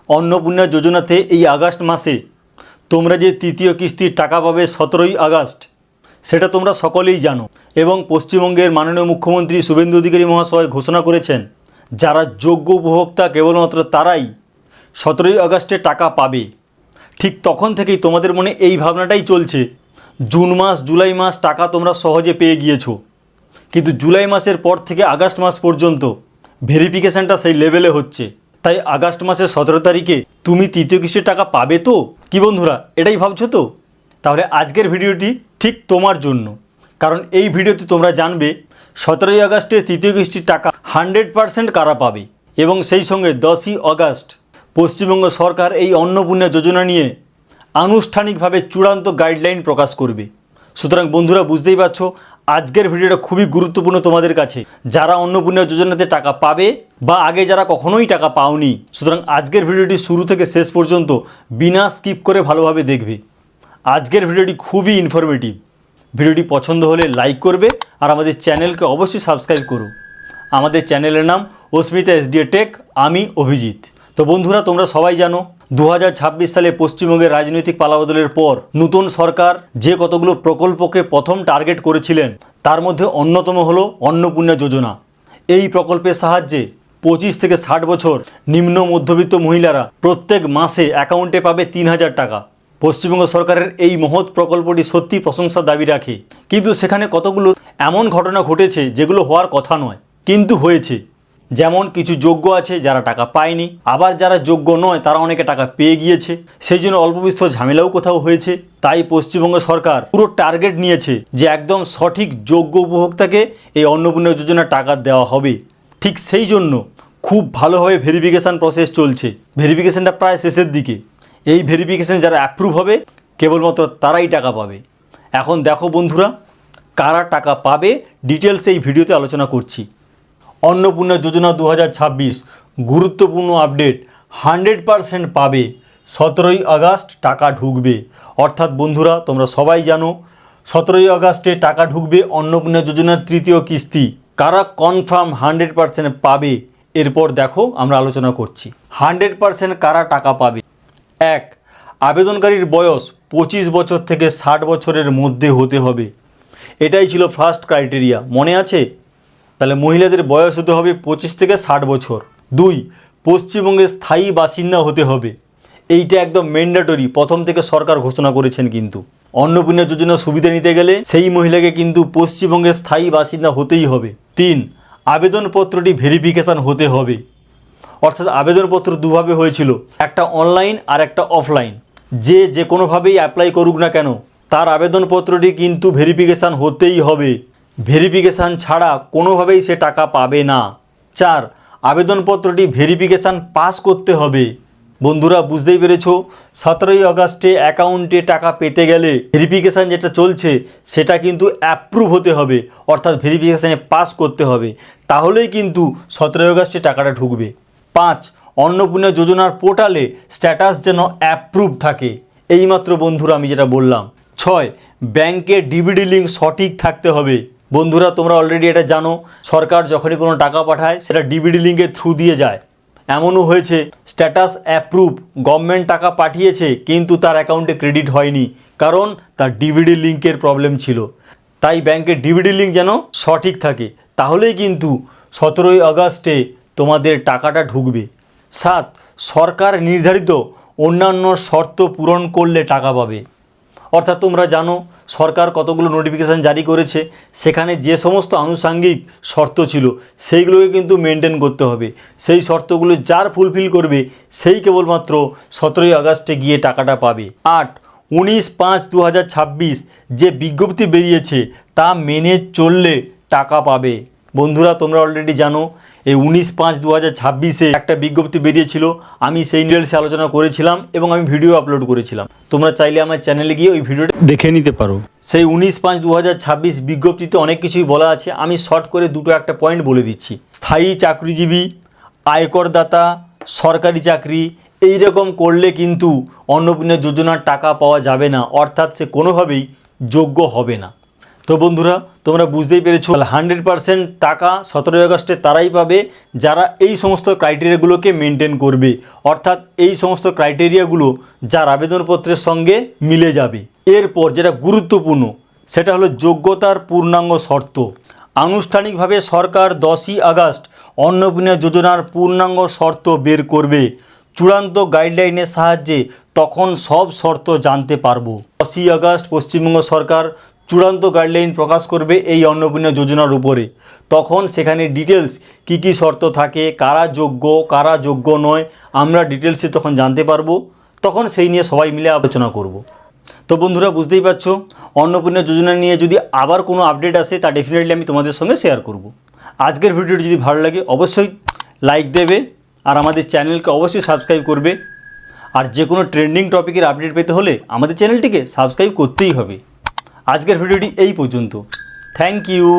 অন্নপূর্ণা যোজনাতে এই আগস্ট মাসে তোমরা যে তৃতীয় কিস্তির টাকা পাবে 17ই আগস্ট, সেটা তোমরা সকলেই জানো। এবং পশ্চিমবঙ্গের মাননীয় মুখ্যমন্ত্রী শুভেন্দু অধিকারী মহাশয় ঘোষণা করেছেন, যারা যোগ্য উপভোক্তা কেবলমাত্র তারাই 17ই আগস্টে টাকা পাবে। ঠিক তখন থেকেই তোমাদের মনে এই ভাবনাটাই চলছে, জুন মাস জুলাই মাস টাকা তোমরা সহজে পেয়ে গিয়েছো, কিন্তু জুলাই মাসের পর থেকে আগস্ট মাস পর্যন্ত ভেরিফিকেশানটা সেই লেভেলে হচ্ছে। তাই আগস্ট মাসের 17 তারিখে তুমি তৃতীয় কিস্তির টাকা পাবে তো? কি বন্ধুরা, এটাই ভাবছো তো? তাহলে আজকের ভিডিওটি ঠিক তোমার জন্য, কারণ এই ভিডিওতে তোমরা জানবে 17ই আগস্টের তৃতীয় কিস্তির টাকা 100% কারা পাবে, এবং সেই সঙ্গে 10ই আগস্ট পশ্চিমবঙ্গ সরকার এই অন্নপূর্ণা যোজনা নিয়ে আনুষ্ঠানিকভাবে চূড়ান্ত গাইডলাইন প্রকাশ করবে। সুতরাং বন্ধুরা, বুঝতেই পারছো আজকের ভিডিওটা খুবই গুরুত্বপূর্ণ তোমাদের কাছে, যারা অন্নপূর্ণা যোজনাতে টাকা পাবে বা আগে যারা কখনোই টাকা পাওনি। সুতরাং আজকের ভিডিওটি শুরু থেকে শেষ পর্যন্ত বিনা স্কিপ করে ভালোভাবে দেখবে। আজকের ভিডিওটি খুবই ইনফরমেটিভ। ভিডিওটি পছন্দ হলে লাইক করবে আর আমাদের চ্যানেলকে অবশ্যই সাবস্ক্রাইব করো। আমাদের চ্যানেলের নাম অস্মিতা এসডিএ টেক, আমি অভিজিৎ। তো বন্ধুরা, তোমরা সবাই জানো 2026 সালে পশ্চিমবঙ্গের রাজনৈতিক পালাবদলের পর নতুন সরকার যে কতগুলো প্রকল্পকে প্রথম টার্গেট করেছিলেন, তার মধ্যে অন্যতম হলো অন্নপূর্ণা যোজনা। এই প্রকল্পের সাহায্যে 25 থেকে 60 বছর নিম্ন মধ্যবিত্ত মহিলারা প্রত্যেক মাসে অ্যাকাউন্টে পাবে 3000 টাকা। পশ্চিমবঙ্গ সরকারের এই মহৎ প্রকল্পটি সত্যি প্রশংসার দাবি রাখে, কিন্তু সেখানে কতগুলো এমন ঘটনা ঘটেছে যেগুলো হওয়ার কথা নয়, কিন্তু হয়েছে। যেমন কিছু যোগ্য আছে যারা টাকা পায়নি, আবার যারা যোগ্য নয় তারা অনেকে টাকা পেয়ে গিয়েছে, সেই জন্য অল্প বিস্তর ঝামেলাও কোথাও হয়েছে। তাই পশ্চিমবঙ্গ সরকার পুরো টার্গেট নিয়েছে যে একদম সঠিক যোগ্য উপভোক্তাকে এই অন্নপূর্ণা যোজনার টাকা দেওয়া হবে। ঠিক সেই জন্য খুব ভালোভাবে ভেরিফিকেশান প্রসেস চলছে। ভেরিফিকেশানটা প্রায় শেষের দিকে। এই ভেরিফিকেশান যারা অ্যাপ্রুভ হবে কেবলমাত্র তারাই টাকা পাবে। এখন দেখো বন্ধুরা, কারা টাকা পাবে ডিটেলস এই ভিডিওতে আলোচনা করছি। অন্নপূর্ণা যোজনা 2026 গুরুত্বপূর্ণ আপডেট, 100% পাবে। 17ই আগস্ট টাকা ঢুকবে। অর্থাৎ বন্ধুরা, তোমরা সবাই জানো 17ই আগস্টে টাকা ঢুকবে অন্নপূর্ণা যোজনার তৃতীয় কিস্তি। কারা কনফার্ম 100% পাবে, এরপর দেখো আমরা আলোচনা করছি। 100% কারা টাকা পাবে। 1. আবেদনকারীর বয়স 25 বছর থেকে 60 বছরের মধ্যে হতে হবে। এটাই ছিল ফার্স্ট ক্রাইটেরিয়া, মনে আছে? তাহলে মহিলাদের বয়স হতে হবে 25 থেকে 60 বছর। 2. পশ্চিমবঙ্গের স্থায়ী বাসিন্দা হতে হবে। এইটা একদম ম্যান্ডেটরি, প্রথম থেকে সরকার ঘোষণা করেছেন। কিন্তু অন্নপূর্ণা যোজনার সুবিধা নিতে গেলে সেই মহিলাকে কিন্তু পশ্চিমবঙ্গের স্থায়ী বাসিন্দা হতেই হবে। 3. আবেদনপত্রটি ভেরিফিকেশান হতে হবে। অর্থাৎ আবেদনপত্র দুভাবে হয়েছিল, একটা অনলাইন আর একটা অফলাইন। যে কোনোভাবেই অ্যাপ্লাই করুক না কেন, তার আবেদনপত্রটি কিন্তু ভেরিফিকেশান হতেই হবে। ভেরিফিকেশান ছাড়া কোনোভাবেই সে টাকা পাবে না। 4. আবেদনপত্রটি ভেরিফিকেশান পাস করতে হবে। বন্ধুরা, বুঝতেই পেরেছো, 17ই আগস্টে অ্যাকাউন্টে টাকা পেতে গেলে ভেরিফিকেশান যেটা চলছে সেটা কিন্তু অ্যাপ্রুভ হতে হবে, অর্থাৎ ভেরিফিকেশানে পাস করতে হবে, তাহলেই কিন্তু 17ই আগস্টে টাকাটা ঢুকবে। 5. অন্নপূর্ণা যোজনার পোর্টালে স্ট্যাটাস যেন অ্যাপ্রুভ থাকে। এইমাত্র বন্ধুরা আমি যেটা বললাম। 6. ব্যাংকের ডিবিডি লিঙ্ক সঠিক থাকতে হবে। বন্ধুরা, তোমরা অলরেডি এটা জানো, সরকার যখনই কোনো টাকা পাঠায় সেটা ডিবিডি লিঙ্কের থ্রু দিয়ে যায়। এমনও হয়েছে স্ট্যাটাস অ্যাপ্রুভ, গভর্নমেন্ট টাকা পাঠিয়েছে কিন্তু তার অ্যাকাউন্টে ক্রেডিট হয়নি, কারণ তার ডিবিডি লিঙ্কের প্রবলেম ছিল। তাই ব্যাংকের ডিবিডি লিঙ্ক যেন সঠিক থাকে, তাহলেই কিন্তু 17ই আগস্টে তোমাদের টাকাটা ঢুকবে। 7. সরকার নির্ধারিত অন্যান্য শর্ত পূরণ করলে টাকা পাবে। অর্থাৎ তোমরা জানো সরকার কতগুলো নোটিফিকেশান জারি করেছে, সেখানে যে সমস্ত আনুষাঙ্গিক শর্ত ছিল সেইগুলোকে কিন্তু মেনটেন করতে হবে। সেই শর্তগুলো যার ফুলফিল করবে সেই কেবলমাত্র 17ই আগস্টে গিয়ে টাকাটা পাবে। 8. 19/5/2026 যে বিজ্ঞপ্তি বেরিয়েছে তা মেনে চললে টাকা পাবে। বন্ধুরা, তোমরা অলরেডি জানো এই 19/5/2026 একটা বিজ্ঞপ্তি বেরিয়েছিল। আমি সেই ডিটেলসে আলোচনা করেছিলাম এবং আমি ভিডিও আপলোড করেছিলাম। তোমরা চাইলে আমার চ্যানেলে গিয়ে ওই ভিডিওটা দেখে নিতে পারো। সেই 19/5/2026 বিজ্ঞপ্তিতে অনেক কিছুই বলা আছে, আমি শর্ট করে দুটো একটা পয়েন্ট বলে দিচ্ছি। স্থায়ী চাকরিজীবী, আয়করদাতা, সরকারি চাকরি এই রকম করলে কিন্তু অন্নপূর্ণা যোজনার টাকা পাওয়া যাবে না, অর্থাৎ সে কোনোভাবেই যোগ্য হবে না। তো বন্ধুরা, তোমরা বুঝতেই পেরেছো 100% টাকা 17ই আগস্টে তারাই পাবে যারা এই সমস্ত ক্রাইটেরিয়াগুলোকে মেনটেন করবে, অর্থাৎ এই সমস্ত ক্রাইটেরিয়াগুলো যার আবেদনপত্রের সঙ্গে মিলে যাবে। এরপর যেটা গুরুত্বপূর্ণ সেটা হলো যোগ্যতার পূর্ণাঙ্গ শর্ত। আনুষ্ঠানিকভাবে সরকার 10ই আগস্ট অন্নপূর্ণা যোজনার পূর্ণাঙ্গ শর্ত বের করবে চূড়ান্ত গাইডলাইনের সাহায্যে, তখন সব শর্ত জানতে পারবো। 10ই আগস্ট পশ্চিমবঙ্গ সরকার চূড়ান্ত গাইডলাইন প্রকাশ করবে এই অন্নপূর্ণা যোজনার উপরে। তখন সেখানে ডিটেলস কি কি শর্ত থাকে, কারা যোগ্য নয়, আমরা ডিটেলসে তখন জানতে পারবো। তখন সেই নিয়ে সবাই মিলে আলোচনা করব। তো বন্ধুরা, বুঝতেই পারছো অন্নপূর্ণা যোজনা নিয়ে যদি আবার কোনো আপডেট আসে তা ডেফিনেটলি আমি তোমাদের সঙ্গে শেয়ার করব। আজকের ভিডিওটি যদি ভালো লাগে অবশ্যই লাইক দেবে আর আমাদের চ্যানেলকে অবশ্যই সাবস্ক্রাইব করবে। আর যে কোনো ট্রেন্ডিং টপিকের আপডেট পেতে হলে আমাদের চ্যানেলটিকে সাবস্ক্রাইব করতেই হবে। আজকের ভিডিওটি এই পর্যন্ত। Thank you.